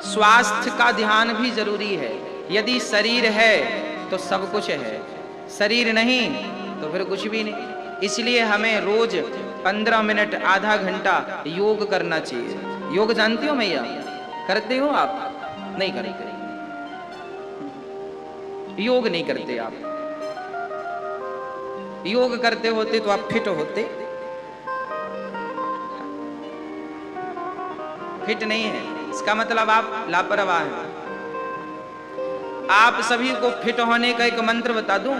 स्वास्थ्य का ध्यान भी जरूरी है। यदि शरीर है तो सब कुछ है, शरीर नहीं तो फिर कुछ भी नहीं। इसलिए हमें रोज 15 मिनट आधा घंटा योग करना चाहिए। योग जानती हो मैया? करते हो आप? नहीं करते, योग नहीं करते आप। योग करते होते तो आप फिट होते। फिट नहीं है इसका मतलब आप लापरवाह हैं। आप सभी को फिट होने का एक मंत्र बता दूं।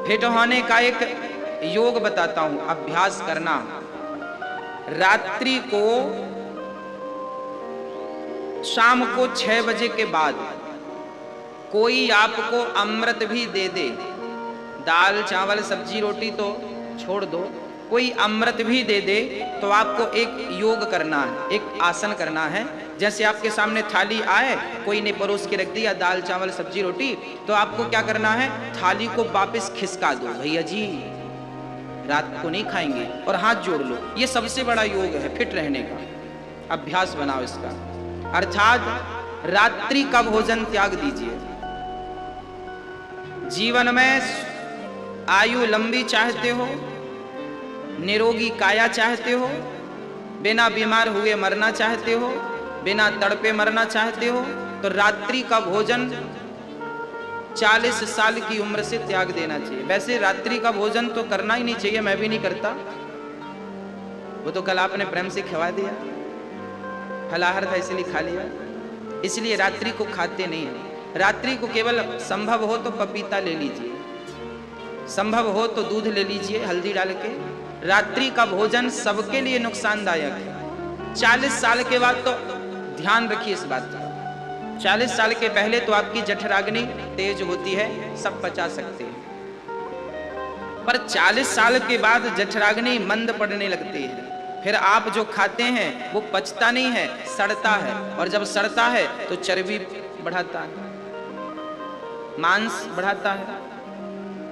फिट होने का एक योग बताता हूं, अभ्यास करना। रात्रि को शाम को 6 बजे के बाद कोई आपको अमृत भी दे दे, दाल चावल सब्जी रोटी तो छोड़ दो, कोई अमृत भी दे दे तो आपको एक योग करना है, एक आसन करना है। जैसे आपके सामने थाली आए, कोई ने परोस के रख दिया दाल चावल सब्जी रोटी, तो आपको क्या करना है? थाली को वापस खिसका दो, भैया जी रात को नहीं खाएंगे, और हाथ जोड़ लो। ये सबसे बड़ा योग है फिट रहने का। अभ्यास बनाओ इसका। अर्थात रात्रि का भोजन त्याग दीजिए। जीवन में आयु लंबी चाहते हो, निरोगी काया चाहते हो, बिना बीमार हुए मरना चाहते हो, बिना तड़पे मरना चाहते हो, तो रात्रि का भोजन 40 साल की उम्र से त्याग देना चाहिए। वैसे रात्रि का भोजन तो करना ही नहीं चाहिए, मैं भी नहीं करता। वो तो कल आपने प्रेम से खिला दिया, फलाहार था इसलिए खा लिया, इसलिए रात्रि को खाते नहीं है। रात्रि को केवल संभव हो तो पपीता ले लीजिए, संभव हो तो दूध ले लीजिए हल्दी डाल के। रात्रि का भोजन सबके लिए नुकसानदायक है। 40 साल के बाद तो ध्यान रखिए इस बात का। 40 साल के पहले तो आपकी जठराग्नि तेज होती है, सब पचा सकते हैं, पर 40 साल के बाद जठराग्नि मंद पड़ने लगती है। फिर आप जो खाते हैं वो पचता नहीं है, सड़ता है, और जब सड़ता है तो चर्बी बढ़ाता है, मांस बढ़ाता है।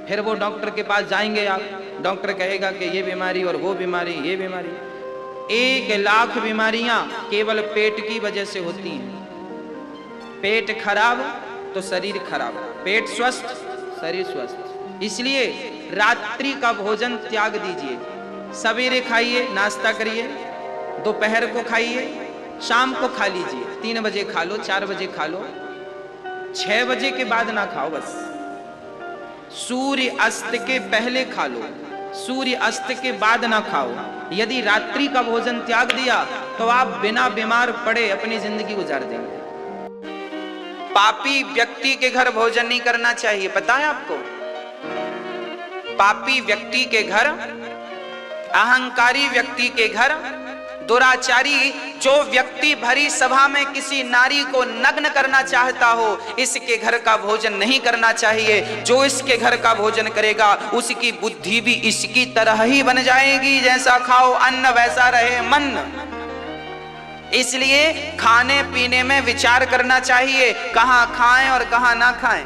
फिर वो डॉक्टर के पास जाएंगे आप, डॉक्टर कहेगा कि ये बीमारी और वो बीमारी, ये बीमारी। 1 लाख बीमारियां केवल पेट की वजह से होती हैं। पेट खराब तो शरीर खराब, पेट स्वस्थ शरीर स्वस्थ। इसलिए रात्रि का भोजन त्याग दीजिए। सवेरे खाइए, नाश्ता करिए, दोपहर को खाइए, शाम को खा लीजिए। 3 बजे खा लो, 4 बजे खा लो, 6 बजे के बाद ना खाओ बस। सूर्य अस्त के पहले खा लो, सूर्य अस्त के बाद ना खाओ। यदि रात्रि का भोजन त्याग दिया तो आप बिना बीमार पड़े अपनी जिंदगी गुजार देंगे। पापी व्यक्ति के घर भोजन नहीं करना चाहिए, पता है आपको? पापी व्यक्ति के घर, अहंकारी व्यक्ति के घर, दुराचारी जो व्यक्ति भरी सभा में किसी नारी को नग्न करना चाहता हो, इसके घर का भोजन नहीं करना चाहिए। जो इसके घर का भोजन करेगा उसकी बुद्धि भी इसकी तरह ही बन जाएगी। जैसा खाओ अन्न वैसा रहे मन। इसलिए खाने पीने में विचार करना चाहिए, कहां खाएं और कहां ना खाएं।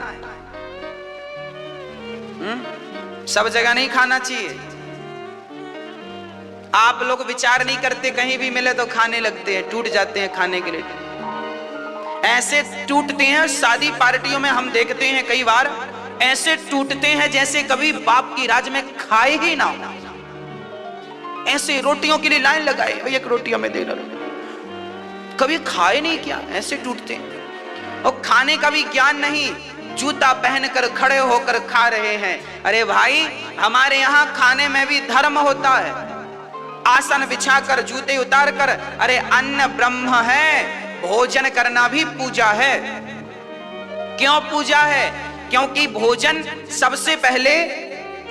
सब जगह नहीं खाना चाहिए। आप लोग विचार नहीं करते, कहीं भी मिले तो खाने लगते हैं, टूट जाते हैं खाने के लिए। ऐसे टूटते हैं, शादी पार्टियों में हम देखते हैं कई बार ऐसे टूटते हैं जैसे कभी बाप की राज में खाए ही ना हो। ऐसे रोटियों के लिए लाइन लगाए, भाई एक रोटी हमें देना, कभी खाए नहीं क्या, ऐसे टूटते हैं। और खाने का भी ज्ञान नहीं, जूता पहनकर खड़े होकर खा रहे हैं। अरे भाई, हमारे यहाँ खाने में भी धर्म होता है। आसन बिछाकर जूते उतारकर, अरे अन्न ब्रह्म है, भोजन करना भी पूजा है। क्यों पूजा है? क्योंकि भोजन सबसे पहले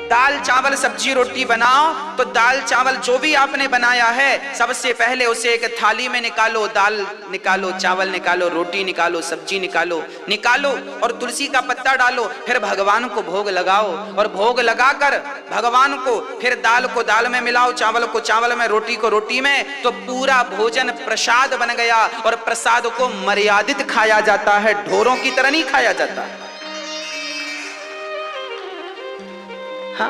दाल चावल सब्जी रोटी बनाओ तो दाल चावल जो भी आपने बनाया है सबसे पहले उसे एक थाली में निकालो, दाल निकालो, चावल निकालो, रोटी निकालो, सब्जी निकालो, और तुलसी का पत्ता डालो। फिर भगवान को भोग लगाओ, और भोग लगाकर भगवान को फिर दाल को दाल में मिलाओ, चावल को चावल में, रोटी को रोटी में, तो पूरा भोजन प्रसाद बन गया। और प्रसाद को मर्यादित खाया जाता है, ढोरों की तरह नहीं खाया जाता। हाँ?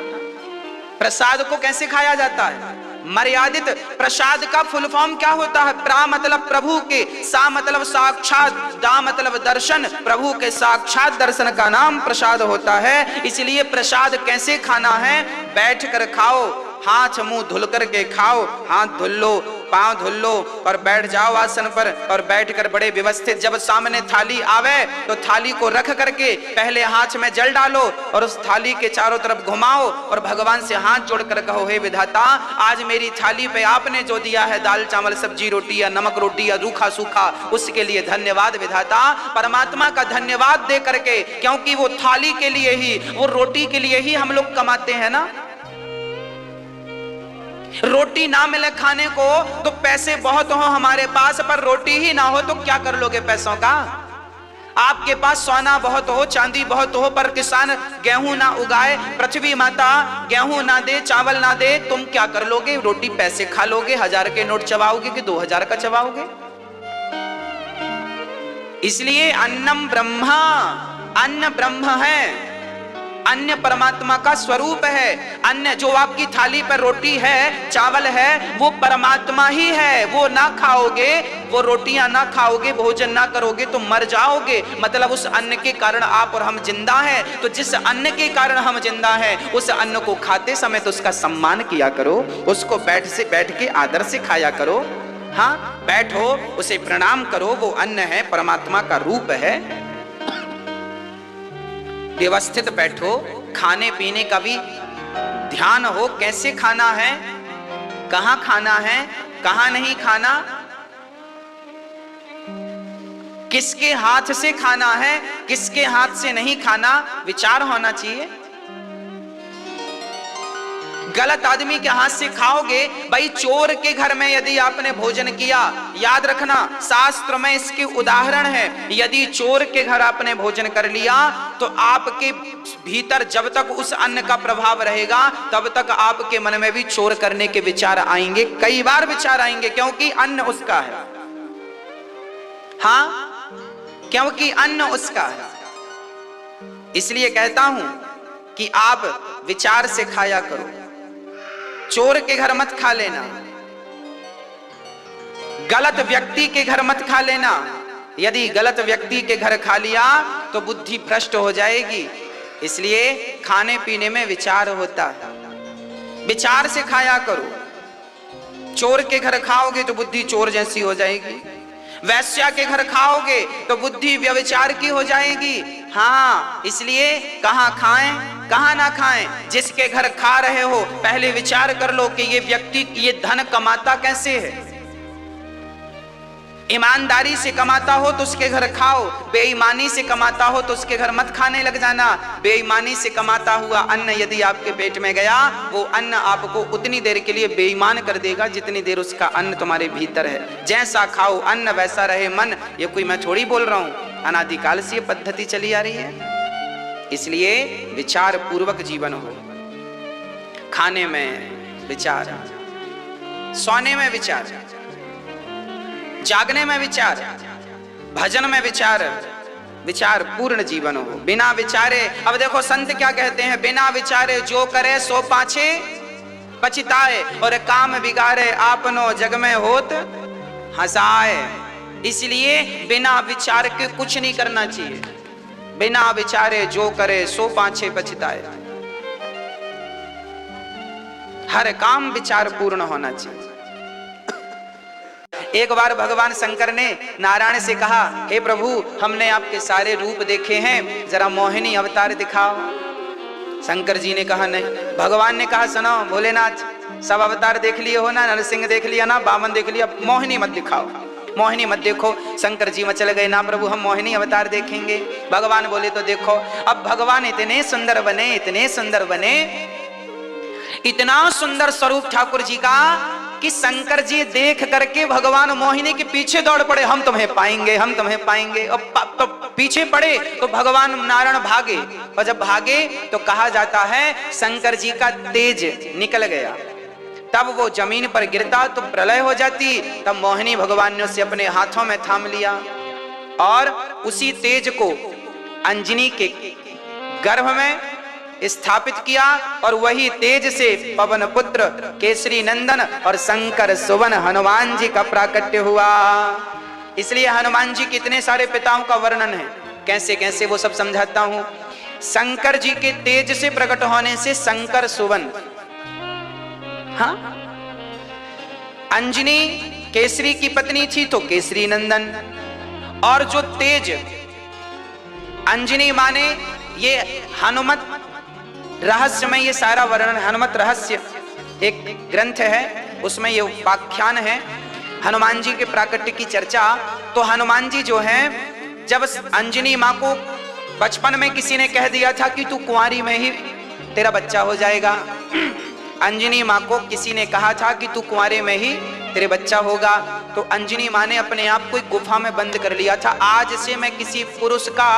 प्रसाद को कैसे खाया जाता है? मर्यादित। प्रसाद का फुल फॉर्म क्या होता है? प्रा मतलब प्रभु के, सा मतलब साक्षात, दा मतलब दर्शन। प्रभु के साक्षात दर्शन का नाम प्रसाद होता है। इसलिए प्रसाद कैसे खाना है? बैठ कर खाओ, हाथ मुंह धुल करके खाओ, हाथ धुल लो, पांव धुल लो और बैठ जाओ आसन पर, और बैठकर बड़े व्यवस्थित, जब सामने थाली आवे तो थाली को रख करके पहले हाथ में जल डालो और उस थाली के चारों तरफ घुमाओ और भगवान से हाथ जोड़कर कहो, हे विधाता, आज मेरी थाली पे आपने जो दिया है दाल चावल सब्जी रोटी या नमक रोटी या रूखा सूखा, उसके लिए धन्यवाद विधाता। परमात्मा का धन्यवाद दे करके, क्योंकि वो थाली के लिए ही, वो रोटी के लिए ही हम लोग कमाते हैं ना। रोटी ना मिले खाने को तो पैसे बहुत हो हमारे पास, पर रोटी ही ना हो तो क्या कर लोगे पैसों का? आपके पास सोना बहुत हो, चांदी बहुत हो, पर किसान गेहूं ना उगाए, पृथ्वी माता गेहूं ना दे, चावल ना दे, तुम क्या कर लोगे? रोटी पैसे खा लोगे, 1000 के नोट चबाओगे कि 2000 का चबाओगे? इसलिए अन्नम ब्रह्मा, अन्न ब्रह्म है, अन्न परमात्मा का स्वरूप है। अन्न जो आपकी थाली पर रोटी है, चावल है, वो परमात्मा ही है। वो ना खाओगे, वो रोटियां ना खाओगे, भोजन ना करोगे तो मर जाओगे। मतलब उस अन्न के कारण आप और हम जिंदा हैं। तो जिस अन्न के कारण हम जिंदा हैं, उस अन्न को खाते समय तो उसका सम्मान किया करो, उसको बैठ के आदर से खाया करो। हाँ, बैठो, उसे प्रणाम करो, वो अन्न है, परमात्मा का रूप है। व्यवस्थित बैठो, खाने पीने का भी ध्यान हो, कैसे खाना है, कहां खाना है, कहां नहीं खाना, किसके हाथ से खाना है, किसके हाथ से नहीं खाना, विचार होना चाहिए। गलत आदमी के हाथ से खाओगे, भाई चोर के घर में यदि आपने भोजन किया, याद रखना शास्त्र में इसके उदाहरण है, यदि चोर के घर आपने भोजन कर लिया तो आपके भीतर जब तक उस अन्न का प्रभाव रहेगा तब तक आपके मन में भी चोर करने के विचार आएंगे, कई बार विचार आएंगे, क्योंकि अन्न उसका है। हाँ, क्योंकि अन्न उसका है। इसलिए कहता हूं कि आप विचार से खाया करो, चोर के घर मत खा लेना, गलत व्यक्ति के घर मत खा लेना। यदि गलत व्यक्ति के घर खा लिया तो बुद्धि भ्रष्ट हो जाएगी। इसलिए खाने पीने में विचार होता है, विचार से खाया करो। चोर के घर खाओगे तो बुद्धि चोर जैसी हो जाएगी, वैश्या के घर खाओगे तो बुद्धि व्यभिचार की हो जाएगी। हाँ, इसलिए कहां खाएं कहां ना खाएं, जिसके घर खा रहे हो पहले विचार कर लो कि ये व्यक्ति ये धन कमाता कैसे है। ईमानदारी से कमाता हो तो उसके घर खाओ, बेईमानी से कमाता हो तो उसके घर मत खाने लग जाना। बेईमानी से कमाता हुआ अन्न यदि आपके पेट में गया, वो अन्न आपको उतनी देर के लिए बेईमान कर देगा जितनी देर उसका अन्न तुम्हारे भीतर है। जैसा खाओ अन्न वैसा रहे मन, ये कोई मैं थोड़ी बोल रहा हूं, अनादिकाल से ये पद्धति चली आ रही है। इसलिए विचार पूर्वक जीवन हो, खाने में विचार, सोने में विचार, जागने में विचार, भजन में विचार, विचार पूर्ण जीवन हो, बिना विचारे। अब देखो संत क्या कहते हैं, बिना विचारे जो करे सो पाछे पछताए, और काम बिगाड़े आपनो जग में होत हंसाए। इसलिए बिना विचार के कुछ नहीं करना चाहिए, बिना विचारे जो करे सो पाछे पछताए। हर काम विचार पूर्ण होना चाहिए। एक बार भगवान शंकर ने नारायण से कहा, हे प्रभु, हमने आपके सारे रूप देखे हैं, जरा मोहिनी अवतार दिखाओ। शंकर जी ने कहा नहीं। भगवान ने कहा, सुनो भोलेनाथ, सब अवतार देख लिए हो ना, नरसिंह देख लिया ना, वामन देख लिया, मोहिनी मत दिखाओ, मोहिनी मत देखो। शंकर जी मचल गए, ना प्रभु हम मोहिनी अवतार देखेंगे। भगवान बोले तो देखो। अब भगवान इतने सुंदर बने, इतने सुंदर बने, इतना सुंदर स्वरूप ठाकुर जी का कि शंकर जी देख करके भगवान मोहिनी के पीछे दौड़ पड़े, हम तुम्हें पाएंगे, हम तुम्हें पाएंगे। और तो पीछे पड़े तो भगवान नारायण भागे, और जब भागे तो कहा जाता है शंकर जी का तेज निकल गया। तब वो जमीन पर गिरता तो प्रलय हो जाती। तब मोहिनी भगवान ने उसे अपने हाथों में थाम लिया और उसी तेज को अंजनी के गर्भ में स्थापित किया और वही तेज से पवन पुत्र केसरी नंदन और शंकर सुवन हनुमान जी का प्राकट्य हुआ। इसलिए हनुमान जी के इतने सारे पिताओं का वर्णन है, कैसे कैसे वो सब समझाता हूं। शंकर जी के तेज से प्रकट होने से शंकर सुवन, हाँ, अंजनी केसरी की पत्नी थी तो केसरी नंदन, और जो तेज अंजनी माने ये हनुमत रहस्य में ये सारा वर्णन, हनुमत रहस्य एक ग्रंथ है, उसमें ये उपाख्यान है हनुमान जी के प्राकट्य की चर्चा। तो हनुमान जी जो है, जब अंजनी माँ को बचपन में किसी ने कह दिया था कि तू कुंवारी में ही तेरा बच्चा हो जाएगा, अंजनी माँ को किसी ने कहा था कि तू कुंवारे में ही तेरे बच्चा होगा, तो अंजनी माँ ने अपने आप को एक गुफा में बंद कर लिया था, आज से मैं किसी पुरुष का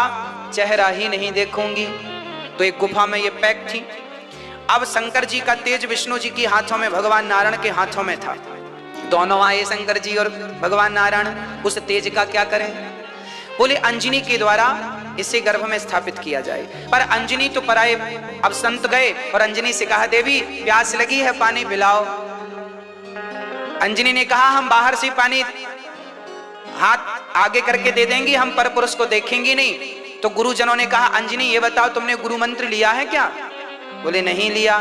चेहरा ही नहीं देखूंगी, तो एक गुफा में ये पैक थी। अब शंकर जी का तेज विष्णु जी के हाथों में, भगवान नारायण के हाथों में था, दोनों आए शंकर जी और भगवान नारायण, उस तेज का क्या करें? बोले अंजनी के द्वारा इसे गर्भ में स्थापित किया जाए। पर अंजनी तो पराए, अब संत गए और अंजनी से कहा देवी प्यास लगी है, पानी पिलाओ। अंजनी ने कहा हम बाहर से पानी हाथ आगे करके दे देंगी, हम पर पुरुष को देखेंगी नहीं। तो गुरुजनों ने कहा अंजनी ये बताओ तुमने गुरु मंत्र लिया है क्या? बोले नहीं लिया।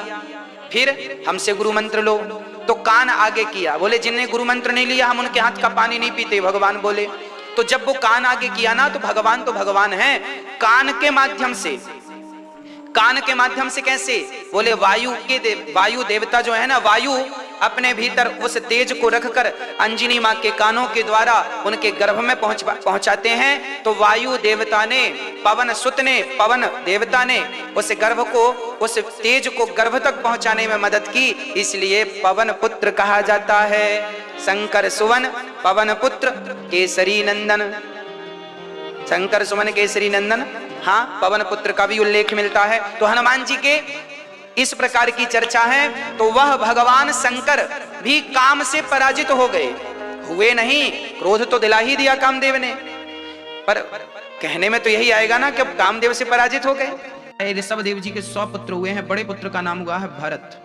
फिर हमसे गुरु मंत्र लो। तो कान आगे किया, बोले जिन्हें गुरु मंत्र नहीं लिया हम उनके हाथ का पानी नहीं पीते, भगवान बोले। तो जब वो कान आगे किया ना, तो भगवान है, कान के माध्यम से, कान के माध्यम से कैसे? बोले वायु देवता जो है ना, वायु अपने भीतर उस तेज को रखकर अंजनी माँ के कानों के द्वारा उनके गर्भ में पहुंचाते हैं। तो वायु देवता ने, पवन सुत ने, पवन देवता ने उस गर्भ को, उस तेज को गर्भ तक पहुंचाने में मदद की, इसलिए पवन पुत्र कहा जाता है। शंकर सुवन पवन पुत्र केसरी नंदन, शंकर सुवन केसरी नंदन, हाँ, पवन पुत्र का भी उल्लेख मिलता है। तो हनुमान जी के इस प्रकार की चर्चा है। तो वह भगवान शंकर भी काम से पराजित हो गए, हुए नहीं, क्रोध तो दिला ही दिया कामदेव ने, पर कहने में तो यही आएगा ना कि कामदेव से पराजित हो गए। ऋषभ देव जी के 100 पुत्र हुए हैं, बड़े पुत्र का नाम हुआ है भरत।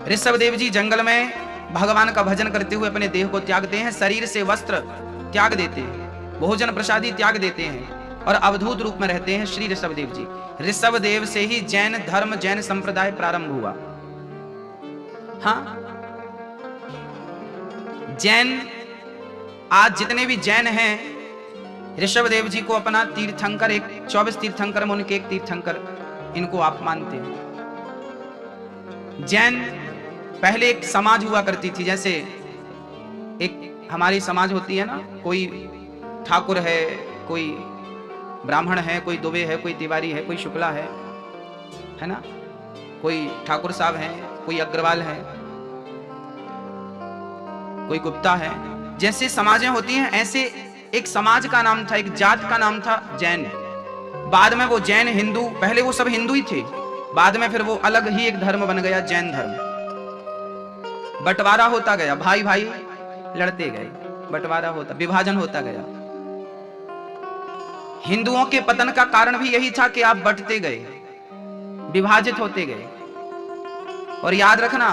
ऋषभ देव जी जंगल में भगवान का भजन करते हुए अपने देह को त्यागते हैं, शरीर से वस्त्र त्याग देते हैं, भोजन प्रसादी त्याग देते हैं और अवधूत रूप में रहते हैं श्री ऋषभ देव जी। ऋषभ देव से ही जैन धर्म, जैन संप्रदाय प्रारंभ हुआ। हाँ, जैन, आज जितने भी जैन हैं, ऋषभ देव जी को अपना तीर्थंकर, एक 24 तीर्थंकर में उनके एक तीर्थंकर इनको आप मानते हैं। जैन पहले एक समाज हुआ करती थी, जैसे एक हमारी समाज होती है ना, कोई ठाकुर है, कोई ब्राह्मण है, कोई दुबे है, कोई तिवारी है, कोई शुक्ला है ना, कोई ठाकुर साहब है, कोई अग्रवाल है, कोई गुप्ता है। जैसे समाजें होती हैं, ऐसे एक समाज का नाम था, एक जात का नाम था जैन। बाद में वो जैन हिंदू, पहले वो सब हिंदू ही थे, बाद में फिर वो अलग ही एक धर्म बन गया, जैन धर्म। बंटवारा होता गया, भाई भाई लड़ते गए, बंटवारा होता, विभाजन होता गया। हिंदुओं के पतन का कारण भी यही था कि आप बंटते गए, विभाजित होते गए। और याद रखना,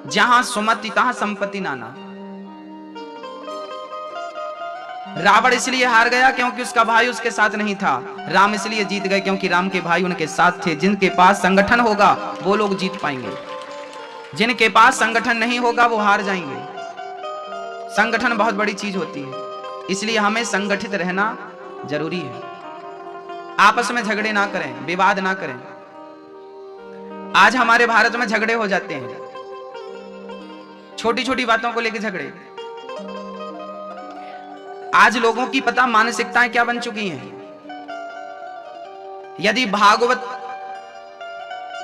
जहां सुमति तहां संपत्ति नाना। रावण इसलिए हार गया क्योंकि उसका भाई उसके साथ नहीं था, राम इसलिए जीत गए क्योंकि राम के भाई उनके साथ थे। जिनके पास संगठन होगा वो लोग जीत पाएंगे, जिनके पास संगठन नहीं होगा वो हार जाएंगे। संगठन बहुत बड़ी चीज होती है, इसलिए हमें संगठित रहना जरूरी है। आपस में झगड़े ना करें, विवाद ना करें। आज हमारे भारत में झगड़े हो जाते हैं, छोटी छोटी बातों को लेकर झगड़े। आज लोगों की पता मानसिकताएं क्या बन चुकी हैं। यदि भागवत,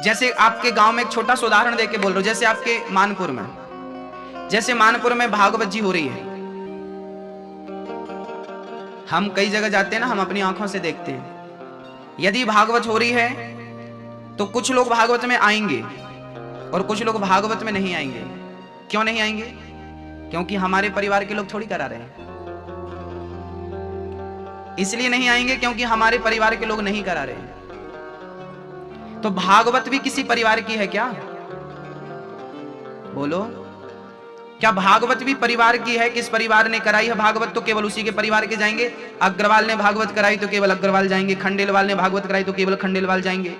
जैसे आपके गांव में एक छोटा सा उदाहरण देके बोल रहा हूं, जैसे आपके मानपुर में, जैसे मानपुर में भागवत जी हो रही है, हम कई जगह जाते हैं ना, हम अपनी आंखों से देखते हैं। यदि भागवत हो रही है तो कुछ लोग भागवत में आएंगे और कुछ लोग भागवत में नहीं आएंगे। क्यों नहीं आएंगे? क्योंकि हमारे परिवार के लोग थोड़ी करा रहे हैं। इसलिए नहीं आएंगे क्योंकि हमारे परिवार के लोग नहीं करा रहे हैं। तो भागवत भी किसी परिवार की है क्या? बोलो, क्या भागवत भी परिवार की है? किस परिवार ने कराई है भागवत तो केवल उसी के परिवार के जाएंगे। अग्रवाल ने भागवत कराई तो केवल अग्रवाल जाएंगे, खंडेलवाल ने भागवत कराई तो केवल खंडेलवाल जाएंगे,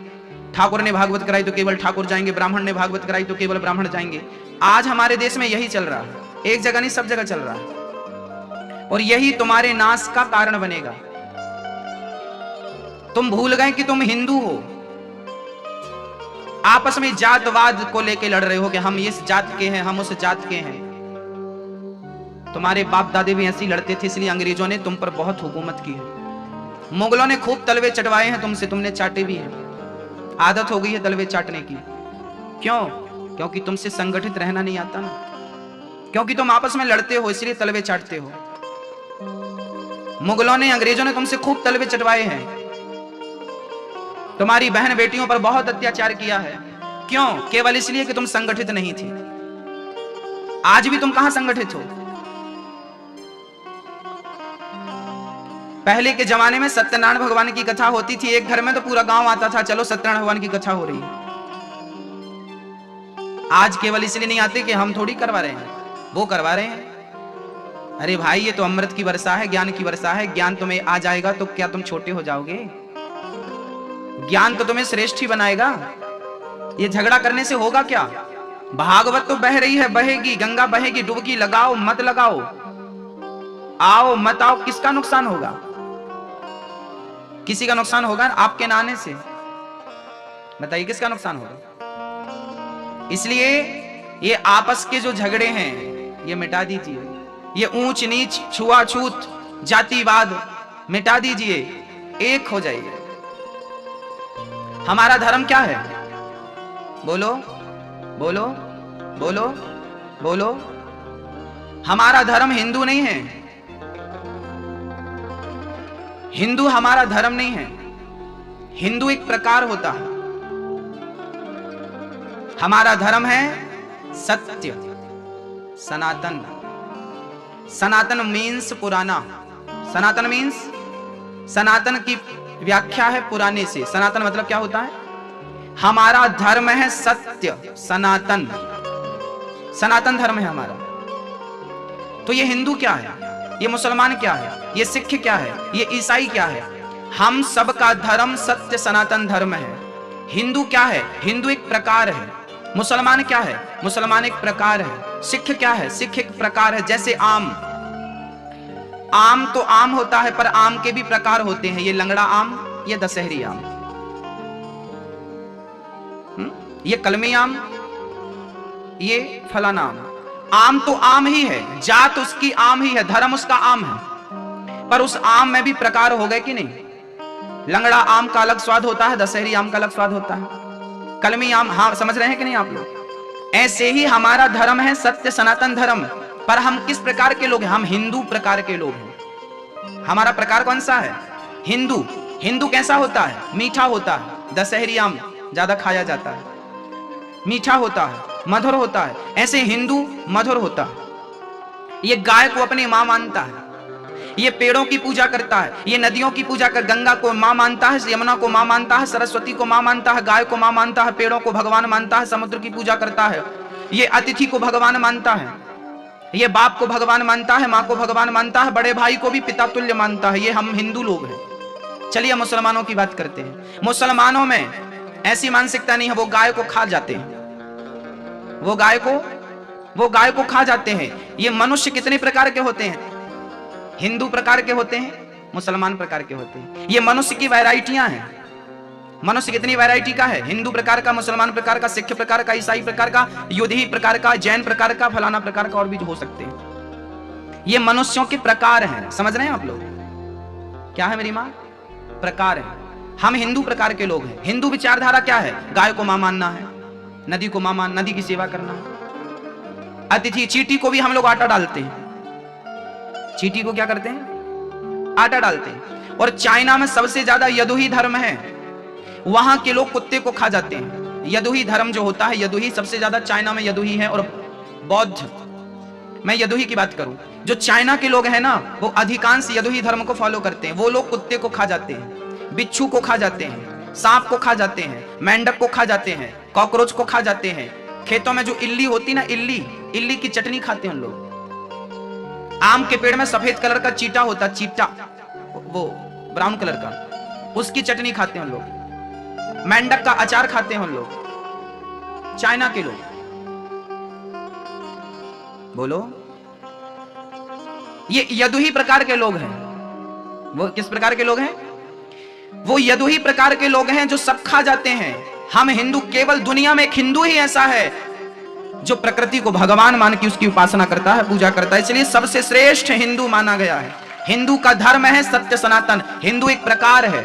ठाकुर ने भागवत कराई तो केवल ठाकुर जाएंगे, ब्राह्मण ने भागवत कराई तो केवल ब्राह्मण जाएंगे। आज हमारे देश में यही चल रहा है, एक जगह नहीं सब जगह चल रहा है, और यही तुम्हारे नाश का कारण बनेगा। तुम भूल गए कि तुम हिंदू हो, आपस में जातवाद को लेके लड़ रहे हो कि हम इस जात के हैं, हम उस जात के हैं। तुम्हारे बाप दादे भी ऐसे ही लड़ते थे, इसलिए अंग्रेजों ने तुम पर बहुत हुकूमत की है। मुगलों ने खूब तलवे चटवाए हैं तुमसे, तुमने चाटे भी हैं। आदत हो गई है तलवे चाटने की। क्यों? क्योंकि तुमसे संगठित रहना नहीं आता ना, क्योंकि तुम आपस में लड़ते हो, इसलिए तलवे चाटते हो। मुगलों ने, अंग्रेजों ने तुमसे खूब तलवे चटवाए हैं, तुम्हारी बहन बेटियों पर बहुत अत्याचार किया है। क्यों? केवल इसलिए कि तुम संगठित नहीं थे। आज भी तुम कहां संगठित हो? पहले के जमाने में सत्यनारायण भगवान की कथा होती थी, एक घर में तो पूरा गांव आता था, चलो सत्यनारायण भगवान की कथा हो रही है। आज केवल इसलिए नहीं आते कि हम थोड़ी करवा रहे हैं, वो करवा रहे हैं। अरे भाई, ये तो अमृत की वर्षा है, ज्ञान की वर्षा है। ज्ञान तुम्हें आ जाएगा तो क्या तुम छोटे हो जाओगे? ज्ञान तो तुम्हें श्रेष्ठ ही बनाएगा। ये झगड़ा करने से होगा क्या? भागवत तो बह रही है, बहेगी, गंगा बहेगी, डुबकी लगाओ मत लगाओ, आओ मत आओ, किसका नुकसान होगा? किसी का नुकसान होगा आपके नहाने से। बताइए किसका नुकसान होगा? इसलिए ये आपस के जो झगड़े हैं ये मिटा दीजिए, ये ऊंच नीच, छुआछूत, जातिवाद मिटा दीजिए, एक हो जाइए। हमारा धर्म क्या है? बोलो बोलो बोलो बोलो। हमारा धर्म हिंदू नहीं है, हिंदू हमारा धर्म नहीं है। हिंदू एक प्रकार होता है, हमारा धर्म है सत्य, सनातन। सनातन मीन्स पुराना। सनातन मीन्स, सनातन की व्याख्या है पुराने से। सनातन मतलब क्या होता है? हमारा धर्म है सत्य, सनातन। सनातन धर्म है हमारा। तो ये हिंदू क्या है? ये मुसलमान क्या है? ये सिख क्या है? ये ईसाई क्या है? हम सबका धर्म सत्य सनातन धर्म है। हिंदू क्या है? हिंदू एक प्रकार है। मुसलमान क्या है? मुसलमान एक प्रकार है। सिख क्या है? सिख एक प्रकार है। जैसे आम, आम तो आम होता है, पर आम के भी प्रकार होते हैं। ये लंगड़ा आम, ये दशहरी आम, ये कलमी आम, ये फलाना आम। आम तो आम ही है, जात उसकी आम ही है, धर्म उसका आम है, पर उस आम में भी प्रकार हो गए कि नहीं? लंगड़ा आम का अलग स्वाद होता है, दशहरी आम का अलग स्वाद होता है, कलमी आम। हाँ, समझ रहे हैं कि नहीं आप लोग? ऐसे ही हमारा धर्म है सत्य सनातन धर्म, पर हम किस प्रकार के लोग हैं? हम हिंदू प्रकार के लोग हैं। हमारा प्रकार कौन सा है? हिंदू। हिंदू कैसा होता है? मीठा होता है। दशहरी आम ज्यादा खाया जाता है, मीठा होता है, मधुर होता है। ऐसे हिंदू मधुर होता है। ये गाय को अपनी मां मानता है, ये पेड़ों की पूजा करता है, ये नदियों की पूजा कर, गंगा को मां मानता है, यमुना को मां मानता है, सरस्वती को मां मानता है, गाय को मां मानता है, पेड़ों को भगवान मानता है, समुद्र की पूजा करता है, ये अतिथि को भगवान मानता है, ये बाप को भगवान मानता है, माँ को भगवान मानता है, बड़े भाई को भी पिता तुल्य मानता है। ये हम हिंदू लोग हैं। चलिए मुसलमानों की बात करते हैं। मुसलमानों में ऐसी मानसिकता नहीं है, वो गाय को खा जाते हैं, वो गाय को खा जाते हैं। ये मनुष्य कितने प्रकार के होते हैं? हिंदू प्रकार के होते हैं, मुसलमान प्रकार के होते हैं। ये मनुष्य की वैरायटियां हैं। मनुष्य कितनी वैरायटी का है? हिंदू प्रकार का, मुसलमान प्रकार का, सिख प्रकार का, ईसाई प्रकार का, योधी प्रकार का, जैन प्रकार का, फलाना प्रकार का, और भी हो सकते हैं। ये मनुष्यों के प्रकार हैं। समझ रहे हैं आप लोग? क्या है मेरी मां? प्रकार है। हम हिंदू प्रकार के लोग हैं। हिंदू विचारधारा क्या है? गाय को मां मानना है, नदी को मां मान, नदी की सेवा करना है, अतिथि, चींटी को भी हम लोग आटा डालते हैं। चींटी को क्या करते हैं? आटा डालते हैं। और चाइना में सबसे ज्यादा यदुही धर्म है, वहां के लोग कुत्ते को खा जाते हैं। यदुही धर्म जो होता है, यदुही सबसे ज्यादा चाइना में यदुही है। और बौद्ध, मैं यदुही की बात करूं, जो चाइना के लोग हैं ना, वो अधिकांश यदुही धर्म को फॉलो करते हैं। वो लोग कुत्ते को खा जाते हैं, बिच्छू को खा जाते हैं, सांप को खा जाते हैं, मेंढक को खा जाते हैं, कॉकरोच को खा जाते हैं। खेतों में जो इल्ली होती ना, इल्ली की चटनी खाते हैं उन लोग। आम के पेड़ में सफेद कलर का चीटा होता, चीटा वो ब्राउन कलर का, उसकी चटनी खाते हैं उन लोग। मेंढक का अचार खाते हैं उन लोग, चाइना के लोग। बोलो, ये यदुही प्रकार के लोग हैं। वो किस प्रकार के लोग हैं? वो यदुही प्रकार के लोग हैं जो सब खा जाते हैं। हम हिंदू, केवल दुनिया में एक हिंदू ही ऐसा है जो प्रकृति को भगवान मान के उसकी उपासना करता है, पूजा करता है। इसलिए सबसे श्रेष्ठ हिंदू माना गया है। हिंदू का धर्म है सत्य सनातन। हिंदू एक प्रकार है।